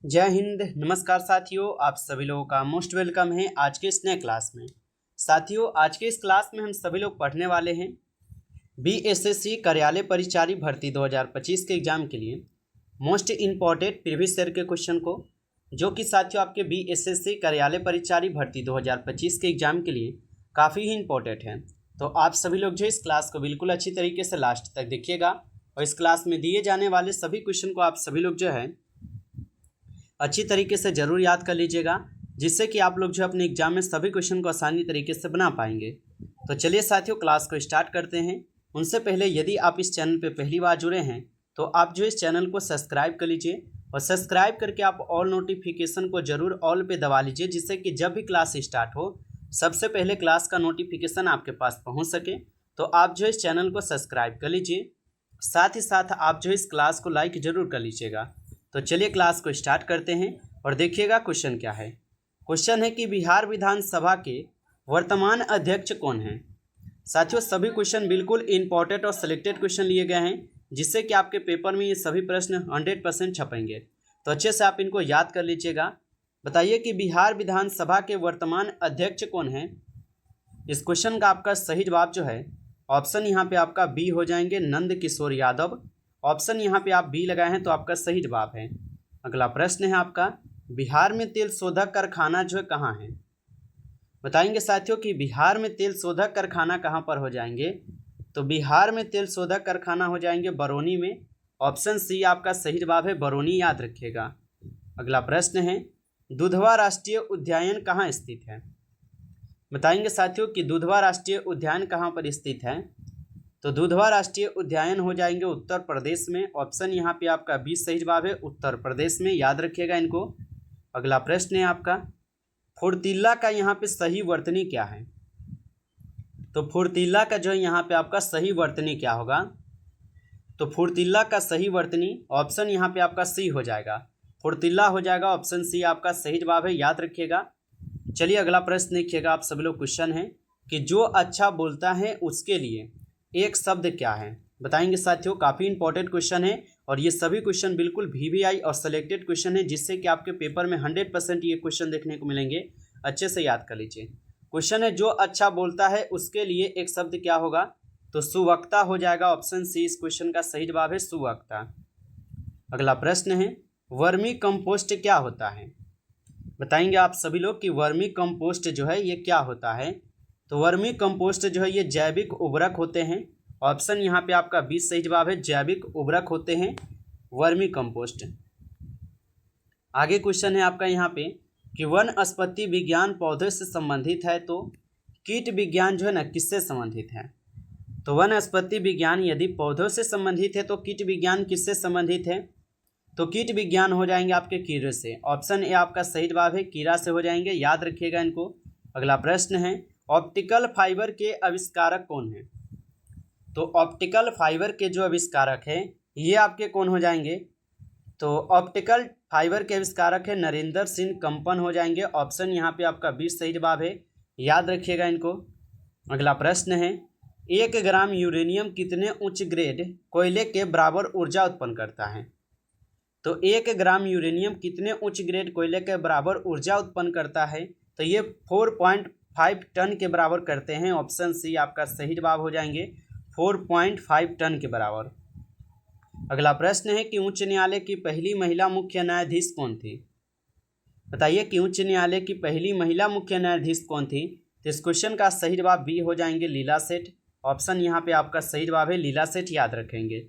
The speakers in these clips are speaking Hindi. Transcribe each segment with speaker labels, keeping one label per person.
Speaker 1: जय हिंद। नमस्कार साथियों, आप सभी लोगों का मोस्ट वेलकम है आज के इस नए क्लास में। साथियों, आज के इस क्लास में हम सभी लोग पढ़ने वाले हैं बीएसएससी कार्यालय परिचारी भर्ती 2025 के एग्जाम के लिए मोस्ट इम्पॉर्टेंट प्रीवियस ईयर के क्वेश्चन को, जो कि साथियों आपके बीएसएससी कार्यालय परिचारी भर्ती 2025 के एग्जाम के लिए काफ़ी ही इम्पोर्टेंट है। तो आप सभी लोग जो इस क्लास को बिल्कुल अच्छी तरीके से लास्ट तक देखिएगा और इस क्लास में दिए जाने वाले सभी क्वेश्चन को आप सभी लोग जो है अच्छी तरीके से ज़रूर याद कर लीजिएगा, जिससे कि आप लोग जो अपने एग्जाम में सभी क्वेश्चन को आसानी तरीके से बना पाएंगे। तो चलिए साथियों, क्लास को स्टार्ट करते हैं। उनसे पहले यदि आप इस चैनल पे पहली बार जुड़े हैं तो आप जो इस चैनल को सब्सक्राइब कर लीजिए और सब्सक्राइब करके आप ऑल नोटिफिकेशन को ज़रूर ऑल पे दबा लीजिए, जिससे कि जब भी क्लास स्टार्ट हो सबसे पहले क्लास का नोटिफिकेशन आपके पास पहुँच सके। तो आप जो इस चैनल को सब्सक्राइब कर लीजिए, साथ ही साथ आप जो इस क्लास को लाइक ज़रूर कर लीजिएगा। तो चलिए क्लास को स्टार्ट करते हैं और देखिएगा क्वेश्चन क्या है। क्वेश्चन है कि बिहार विधानसभा के वर्तमान अध्यक्ष कौन हैं। साथियों, सभी क्वेश्चन बिल्कुल इंपॉर्टेंट और सिलेक्टेड क्वेश्चन लिए गए हैं, जिससे कि आपके पेपर में ये सभी प्रश्न 100% छपेंगे। तो अच्छे से आप इनको याद कर लीजिएगा। बताइए कि बिहार विधानसभा के वर्तमान अध्यक्ष कौन हैं। इस क्वेश्चन का आपका सही जवाब जो है ऑप्शन यहाँ पे आपका बी हो जाएंगे, नंद किशोर यादव। ऑप्शन यहाँ पे आप बी लगाए हैं तो आपका सही जवाब है। अगला प्रश्न है आपका, बिहार में तेल शोधक कारखाना जो है कहाँ है। बताएंगे साथियों कि बिहार में तेल शोधक कारखाना कहाँ पर हो जाएंगे। तो बिहार में तेल शोधक कारखाना हो जाएंगे बरौनी में। ऑप्शन सी आपका सही जवाब है, बरौनी याद रखिएगा। अगला प्रश्न है, दुधवा राष्ट्रीय उद्यान कहाँ स्थित है। बताएंगे साथियों कि दुधवा राष्ट्रीय उद्यान कहाँ पर स्थित है। तो दुधवा राष्ट्रीय उद्यान हो जाएंगे उत्तर प्रदेश में। ऑप्शन यहाँ पे आपका 20 सही जवाब है, उत्तर प्रदेश में, याद रखिएगा इनको। अगला प्रश्न है आपका, फुर्तीला का यहाँ पे सही वर्तनी क्या है। तो फुर्तीला का जो है यहाँ पे आपका सही वर्तनी क्या होगा। तो फुर्तीला का सही वर्तनी ऑप्शन यहाँ पे आपका सी हो जाएगा, फुर्तीला हो जाएगा। ऑप्शन सी आपका सही जवाब है, याद रखिएगा। चलिए अगला प्रश्न देखिएगा आप सभी लोग। क्वेश्चन है कि जो अच्छा बोलता है उसके लिए एक शब्द क्या है। बताएंगे साथियों, काफ़ी इंपॉर्टेंट क्वेश्चन है और ये सभी क्वेश्चन बिल्कुल वीवीआई और सिलेक्टेड क्वेश्चन है, जिससे कि आपके पेपर में 100% ये क्वेश्चन देखने को मिलेंगे। अच्छे से याद कर लीजिए। क्वेश्चन है, जो अच्छा बोलता है उसके लिए एक शब्द क्या होगा। तो सुवक्ता हो जाएगा। ऑप्शन सी इस क्वेश्चन का सही जवाब है, सुवक्ता। अगला प्रश्न है, वर्मी कंपोस्ट क्या होता है। बताएंगे आप सभी लोग कि वर्मी कंपोस्ट जो है ये क्या होता है। तो वर्मी कंपोस्ट जो है ये जैविक उर्वरक होते हैं। ऑप्शन यहाँ पे आपका 20 सही जवाब है, जैविक उर्वरक होते हैं वर्मी कंपोस्ट। आगे क्वेश्चन है आपका यहाँ पे कि वनस्पति विज्ञान पौधे से संबंधित है, तो कीट विज्ञान जो है ना किससे संबंधित है। तो वनस्पति विज्ञान यदि पौधों से संबंधित है तो कीट विज्ञान किससे संबंधित है। तो कीट विज्ञान हो जाएंगे आपके कीड़े से। ऑप्शन ए आपका सही जवाब है, कीड़ा से हो जाएंगे, याद रखिएगा इनको। अगला प्रश्न है, ऑप्टिकल फाइबर के आविष्कारक कौन हैं। तो ऑप्टिकल फाइबर के जो आविष्कारक हैं ये आपके कौन हो जाएंगे। तो ऑप्टिकल फाइबर के आविष्कारक है नरेंद्र सिंह कंपन हो जाएंगे। ऑप्शन यहाँ पे आपका 20 सही जवाब है, याद रखिएगा इनको। अगला प्रश्न है, 1 ग्राम यूरेनियम कितने उच्च ग्रेड कोयले के बराबर ऊर्जा उत्पन्न करता है। तो 1 ग्राम यूरेनियम कितने उच्च ग्रेड कोयले के बराबर ऊर्जा उत्पन्न करता है। तो ये 4.5 टन के बराबर करते हैं। ऑप्शन सी आपका सही जवाब हो जाएंगे, 4.5 टन के बराबर। अगला प्रश्न है कि उच्च न्यायालय की पहली महिला मुख्य न्यायाधीश कौन थी। बताइए कि उच्च न्यायालय की पहली महिला मुख्य न्यायाधीश कौन थी। तो इस क्वेश्चन का सही जवाब बी हो जाएंगे, लीला सेठ। ऑप्शन यहाँ पे आपका सही जवाब है, लीला सेठ, याद रखेंगे।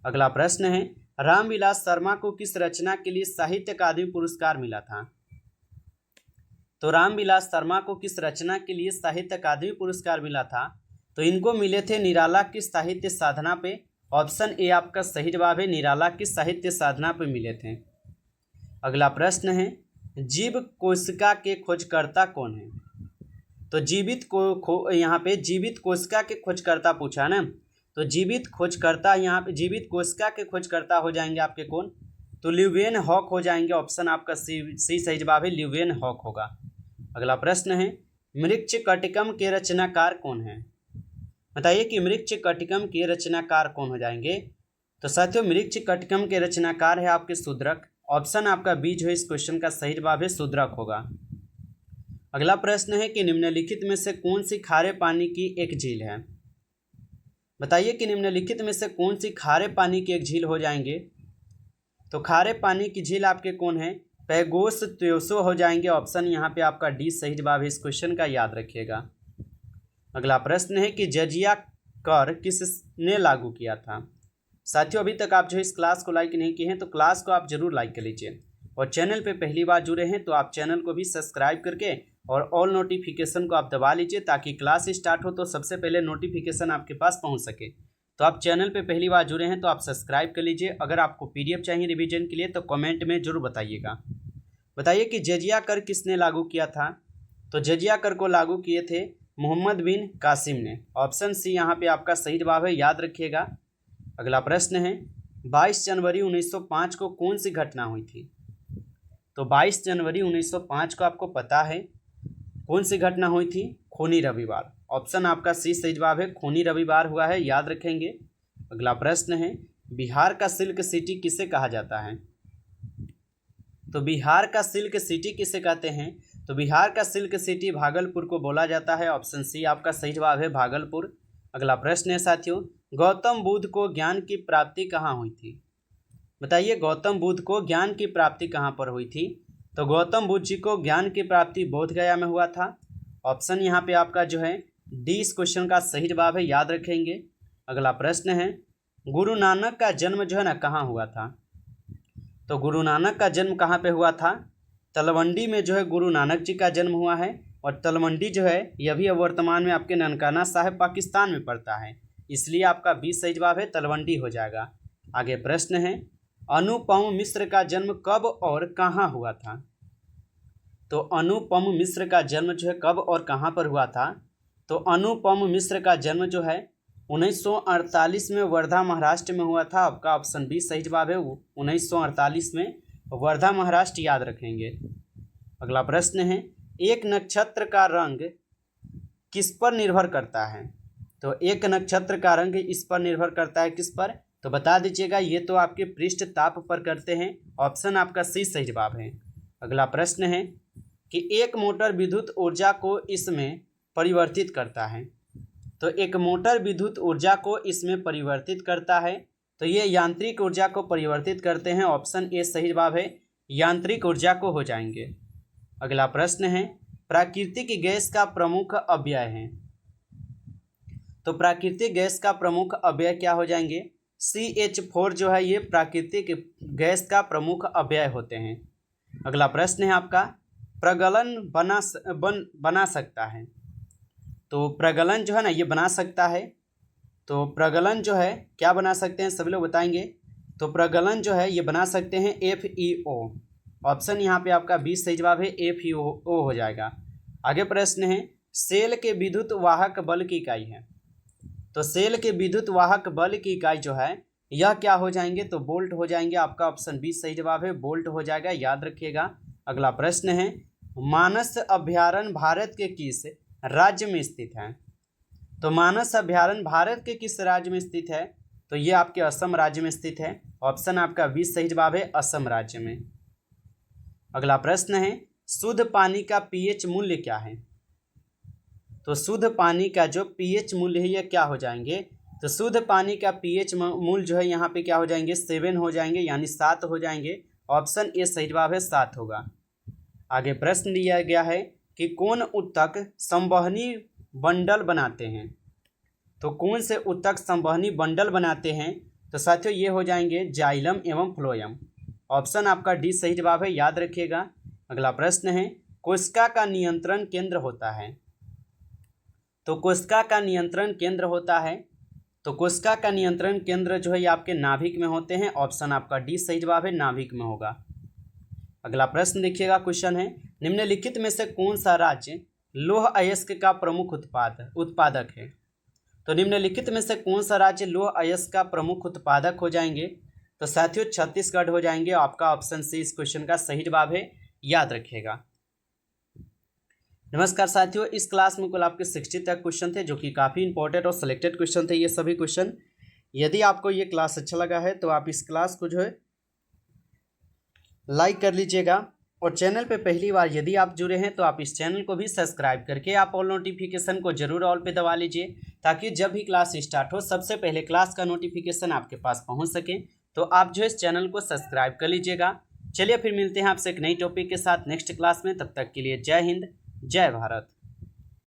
Speaker 1: अगला प्रश्न है, रामविलास शर्मा को किस रचना के लिए साहित्य अकादमी पुरस्कार मिला था। तो रामविलास शर्मा को किस रचना के लिए साहित्य अकादमी पुरस्कार मिला था। तो इनको मिले थे निराला की साहित्य साधना पे। ऑप्शन ए आपका सही जवाब है, निराला की साहित्य साधना पे मिले थे। अगला प्रश्न है, जीव कोशिका के खोजकर्ता कौन है। तो यहाँ पे जीवित कोशिका के खोजकर्ता पूछा है ना। तो जीवित खोजकर्ता यहाँ पे जीवित कोशिका के खोजकर्ता हो जाएंगे आपके कौन। तो ल्यूवेन हॉक हो जाएंगे। ऑप्शन आपका सी सही जवाब है, ल्यूवेन हॉक होगा। अगला प्रश्न है, मृच्छकटिकम के रचनाकार कौन है। बताइए कि मृच्छकटिकम के रचनाकार कौन हो जाएंगे। तो साथियों, मृच्छकटिकम के रचनाकार है आपके शूद्रक। ऑप्शन आपका बी जो है इस क्वेश्चन का सही जवाब है, शूद्रक होगा। अगला प्रश्न है कि निम्नलिखित में से कौन सी खारे पानी की एक झील है। बताइए कि निम्नलिखित में से कौन सी खारे पानी की एक झील हो जाएंगे। तो खारे पानी की झील आपके कौन है, पैगोस त्योसो हो जाएंगे। ऑप्शन यहाँ पे आपका डी सही जवाब है इस क्वेश्चन का, याद रखिएगा। अगला प्रश्न है कि जजिया कर किसने लागू किया था। साथियों अभी तक आप जो इस क्लास को लाइक नहीं किए हैं तो क्लास को आप जरूर लाइक कर लीजिए, और चैनल पे पहली बार जुड़े हैं तो आप चैनल को भी सब्सक्राइब करके और ऑल नोटिफिकेशन को आप दबा लीजिए, ताकि क्लास स्टार्ट हो तो सबसे पहले नोटिफिकेशन आपके पास पहुंच सके। तो आप चैनल पे पहली बार जुड़े हैं तो आप सब्सक्राइब कर लीजिए। अगर आपको पीडीएफ चाहिए रिवीजन के लिए तो कमेंट में जरूर बताइएगा। बताइए कि जजिया कर किसने लागू किया था। तो जजिया कर को लागू किए थे मोहम्मद बिन कासिम ने। ऑप्शन सी यहाँ पे आपका सही जवाब है, याद रखिएगा। अगला प्रश्न है 22 जनवरी 1905 को कौन सी घटना हुई थी। तो 22 जनवरी 1905 को आपको पता है कौन सी घटना हुई थी, खूनी रविवार। ऑप्शन आपका सी सही जवाब है, खूनी रविवार हुआ है, याद रखेंगे। अगला प्रश्न है बिहार का सिल्क सिटी किसे कहा जाता है। तो बिहार का सिल्क सिटी किसे कहते हैं। तो बिहार का सिल्क सिटी भागलपुर को बोला जाता है। ऑप्शन सी आपका सही जवाब है, भागलपुर। अगला प्रश्न है साथियों गौतम बुद्ध को ज्ञान की प्राप्ति कहाँ हुई थी। बताइए गौतम बुद्ध को ज्ञान की प्राप्ति कहाँ पर हुई थी। तो गौतम बुद्ध जी को ज्ञान की प्राप्ति बोध गया में हुआ था। ऑप्शन यहाँ पे आपका जो है डी इस क्वेश्चन का सही जवाब है, याद रखेंगे। अगला प्रश्न है गुरु नानक का जन्म जो है ना कहाँ हुआ था। तो गुरु नानक का जन्म कहाँ पे हुआ था, तलवंडी में जो है गुरु नानक जी का जन्म हुआ है। और तलवंडी जो है यह भी अब वर्तमान में आपके ननकाना साहिब पाकिस्तान में पड़ता है, इसलिए आपका बी सही जवाब है, तलवंडी हो जाएगा। आगे प्रश्न है अनुपम मिश्र का जन्म कब और कहाँ हुआ था। तो अनुपम मिश्र का जन्म जो है कब और कहाँ पर हुआ था। तो अनुपम मिश्र का जन्म जो है 1948 में वर्धा महाराष्ट्र में हुआ था। आपका ऑप्शन बी सही जवाब है, 1948 में वर्धा महाराष्ट्र, याद रखेंगे। अगला प्रश्न है एक नक्षत्र का रंग किस पर निर्भर करता है। तो एक नक्षत्र का रंग इस पर निर्भर करता है, किस पर, तो बता दीजिएगा। ये तो आपके पृष्ठ ताप पर करते हैं। ऑप्शन आपका सी सही जवाब है। अगला प्रश्न है कि एक मोटर विद्युत ऊर्जा को इसमें परिवर्तित करता है। तो एक मोटर विद्युत ऊर्जा को इसमें परिवर्तित करता है, तो ये यांत्रिक ऊर्जा को परिवर्तित करते हैं। ऑप्शन ए सही जवाब है, यांत्रिक ऊर्जा को हो जाएंगे। अगला प्रश्न है प्राकृतिक गैस का प्रमुख अवयव है। तो प्राकृतिक गैस का प्रमुख अवयव क्या हो जाएंगे, CH4 जो है ये प्राकृतिक गैस का प्रमुख अवयव होते हैं। अगला प्रश्न है आपका प्रगलन बना सकता है। तो प्रगलन जो है ना ये बना सकता है। तो प्रगलन जो है क्या बना सकते हैं, सभी लोग बताएंगे। तो प्रगलन जो है ये बना सकते हैं FeO। ऑप्शन यहाँ पे आपका 20 सही जवाब है, FeO हो जाएगा। आगे प्रश्न है सेल के विद्युत वाहक बल की इकाई है। तो सेल के विद्युत वाहक बल की इकाई जो है यह क्या हो जाएंगे, तो बोल्ट हो जाएंगे। आपका ऑप्शन 20 सही जवाब है, बोल्ट हो जाएगा, याद रखिएगा। अगला प्रश्न है मानस अभयारण्य भारत के किस राज्य में स्थित है। तो मानस अभयारण्य भारत के किस राज्य में स्थित है, तो ये आपके असम राज्य में स्थित है। ऑप्शन आपका 20 सही जवाब है, असम राज्य में। अगला प्रश्न है शुद्ध पानी का pH मूल्य क्या है। तो शुद्ध पानी का जो pH मूल्य है ये क्या हो जाएंगे, तो शुद्ध पानी का pH मूल्य जो है यहाँ पे क्या हो जाएंगे, 7 हो जाएंगे, यानी 7 हो जाएंगे। ऑप्शन ए सही जवाब है, 7 होगा। आगे प्रश्न दिया गया है कि कौन उत्तक संवहनी बंडल बनाते हैं। तो कौन से उत्तक संवहनी बंडल बनाते हैं, तो साथियों ये हो जाएंगे जाइलम एवं फ्लोएम। ऑप्शन आपका डी सही जवाब है, याद रखिएगा। अगला प्रश्न है कोशिका का नियंत्रण केंद्र होता है। तो कोशिका का नियंत्रण केंद्र होता है, तो कोशिका का नियंत्रण केंद्र जो है ये आपके नाभिक में होते हैं। ऑप्शन आपका डी सही जवाब है, नाभिक में होगा। अगला प्रश्न देखिएगा, क्वेश्चन है निम्नलिखित में से कौन सा राज्य लौह अयस्क का प्रमुख उत्पादक है। तो निम्नलिखित में से कौन सा राज्य लौह अयस्क का प्रमुख उत्पादक हो जाएंगे, तो साथियों छत्तीसगढ़ हो जाएंगे। आपका ऑप्शन सी इस क्वेश्चन का सही जवाब है, याद रखिएगा। नमस्कार साथियों, इस क्लास में कुल आपके 60 तक क्वेश्चन थे, जो कि काफ़ी इंपॉर्टेंट और सिलेक्टेड क्वेश्चन थे ये सभी क्वेश्चन। यदि आपको ये क्लास अच्छा लगा है तो आप इस क्लास को जो है लाइक कर लीजिएगा। और चैनल पे पहली बार यदि आप जुड़े हैं तो आप इस चैनल को भी सब्सक्राइब करके आप ऑल नोटिफिकेशन को जरूर ऑल पे दबा लीजिए, ताकि जब भी क्लास स्टार्ट हो सबसे पहले क्लास का नोटिफिकेशन आपके पास पहुंच सके। तो आप जो इस चैनल को सब्सक्राइब कर लीजिएगा। चलिए फिर मिलते हैं आपसे एक नई टॉपिक के साथ नेक्स्ट क्लास में। तब तक के लिए जय हिंद, जय भारत।